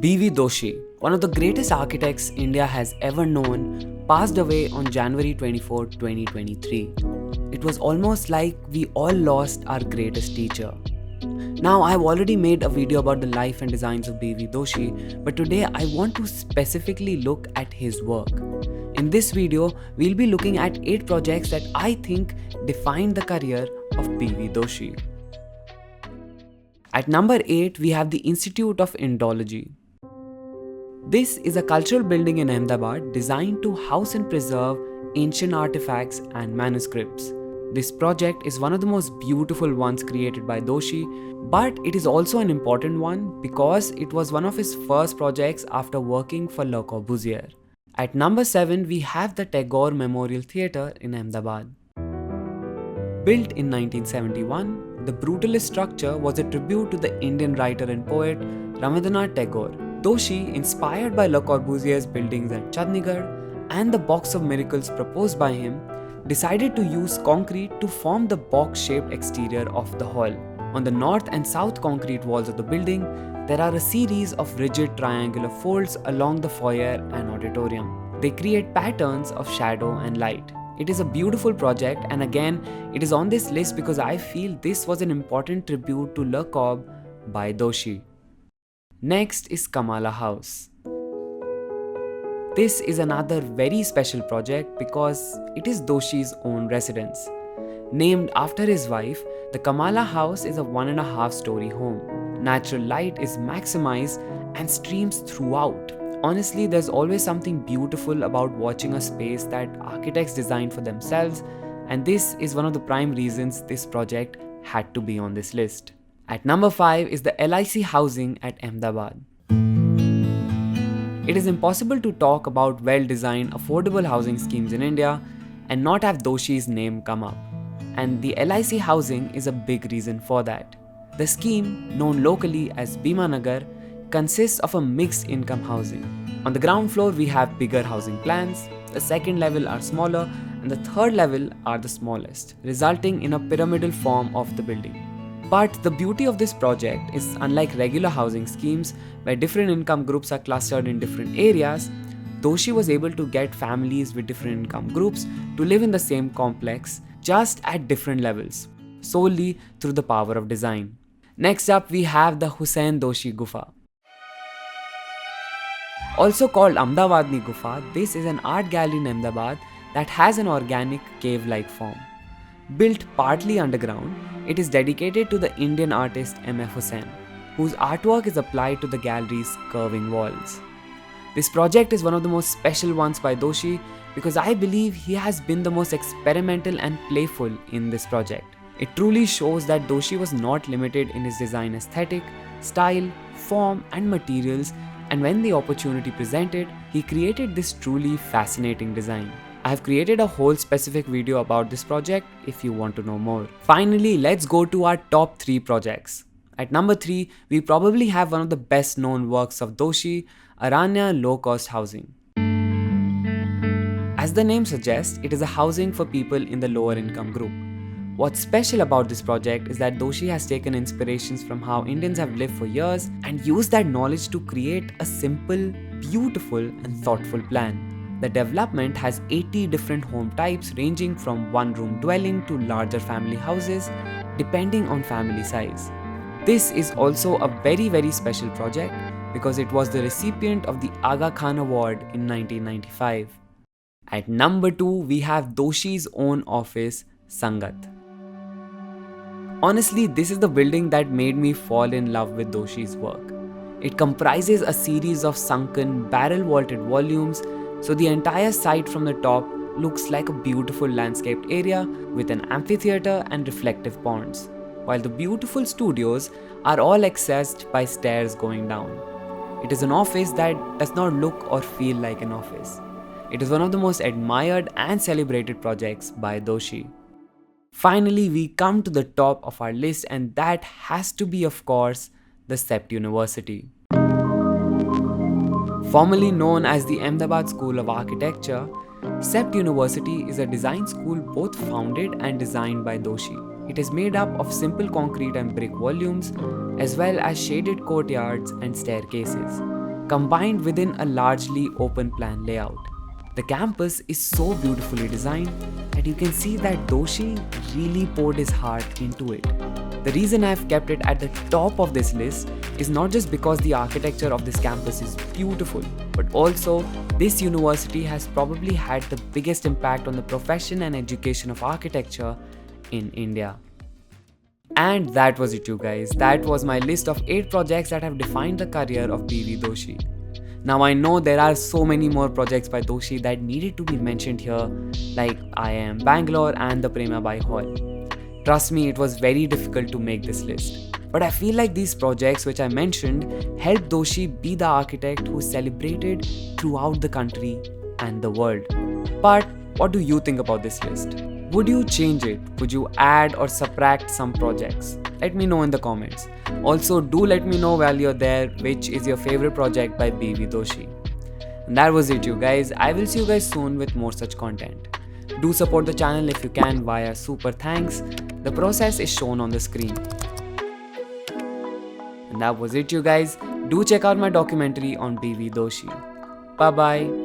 B V Doshi, one of the greatest architects India has ever known, passed away on January 24, 2023. It was almost like we all lost our greatest teacher. Now, I've already made a video about the life and designs of B V Doshi, but today I want to specifically look at his work. In this video, we'll be looking at 8 projects that I think defined the career of B V Doshi. At number 8, we have the Institute of Endology. This is a cultural building in Ahmedabad designed to house and preserve ancient artifacts and manuscripts. This project is one of the most beautiful ones created by Doshi, but it is also an important one because it was one of his first projects after working for Le Corbusier. At number 7, we have the Tagore Memorial Theatre in Ahmedabad. Built in 1971, the brutalist structure was a tribute to the Indian writer and poet Rabindranath Tagore. Doshi, inspired by Le Corbusier's buildings at Chandigarh and the Box of Miracles proposed by him, decided to use concrete to form the box-shaped exterior of the hall. On the north and south concrete walls of the building, there are a series of rigid triangular folds along the foyer and auditorium. They create patterns of shadow and light. It is a beautiful project, and again, it is on this list because I feel this was an important tribute to Le Corb by Doshi. Next is Kamala House. This is another very special project because it is Doshi's own residence. Named after his wife, the Kamala House is a 1.5-story home. Natural light is maximized and streams throughout. Honestly, there's always something beautiful about watching a space that architects design for themselves, and this is one of the prime reasons this project had to be on this list. At number 5 is the LIC Housing at Ahmedabad. It is impossible to talk about well-designed, affordable housing schemes in India and not have Doshi's name come up. And the LIC Housing is a big reason for that. The scheme, known locally as Bhima Nagar, consists of a mixed income housing. On the ground floor, we have bigger housing plans, the second level are smaller, and the third level are the smallest, resulting in a pyramidal form of the building. But the beauty of this project is, unlike regular housing schemes where different income groups are clustered in different areas, Doshi was able to get families with different income groups to live in the same complex, just at different levels, solely through the power of design. Next up, we have the Hussain Doshi Gufa. Also called Ahmedabadni Gufa, this is an art gallery in Ahmedabad that has an organic cave-like form. Built partly underground, it is dedicated to the Indian artist M.F. Hussain, whose artwork is applied to the gallery's curving walls. This project is one of the most special ones by Doshi because I believe he has been the most experimental and playful in this project. It truly shows that Doshi was not limited in his design aesthetic, style, form, and materials, and when the opportunity presented, he created this truly fascinating design. I have created a whole specific video about this project if you want to know more. Finally, let's go to our top 3 projects. At number 3, we probably have one of the best known works of Doshi, Aranya low-cost housing. As the name suggests, it is a housing for people in the lower income group. What's special about this project is that Doshi has taken inspirations from how Indians have lived for years and used that knowledge to create a simple, beautiful, and thoughtful plan. The development has 80 different home types ranging from one-room dwelling to larger family houses, depending on family size. This is also a very special project because it was the recipient of the Aga Khan Award in 1995. At number 2, we have Doshi's own office, Sanghat. Honestly, this is the building that made me fall in love with Doshi's work. It comprises a series of sunken, barrel-vaulted volumes, so the entire site from the top looks like a beautiful landscaped area with an amphitheater and reflective ponds, while the beautiful studios are all accessed by stairs going down. It is an office that does not look or feel like an office. It is one of the most admired and celebrated projects by Doshi. Finally, we come to the top of our list, and that has to be, of course, the Sep University. Formerly known as the Ahmedabad School of Architecture, Sep University is a design school both founded and designed by Doshi. It is made up of simple concrete and brick volumes, as well as shaded courtyards and staircases. combined within a largely open plan layout. The campus is so beautifully designed that you can see that Doshi really poured his heart into it. The reason I've kept it at the top of this list is not just because the architecture of this campus is beautiful, but also this university has probably had the biggest impact on the profession and education of architecture in India. And that was it, you guys. That was my list of 8 projects that have defined the career of B V Doshi. Now I know there are so many more projects by Doshi that needed to be mentioned here, like IIM Bangalore and the Premabai Hall. Trust me, it was very difficult to make this list. But I feel like these projects which I mentioned helped Doshi be the architect who is celebrated throughout the country and the world. But what do you think about this list? Would you change it? Would you add or subtract some projects? Let me know in the comments. Also, do let me know while you're there which is your favorite project by B V Doshi. And that was it, you guys. I will see you guys soon with more such content. Do support the channel if you can via super thanks. The process is shown on the screen. And that was it, you guys. Do check out my documentary on B V Doshi. Bye bye.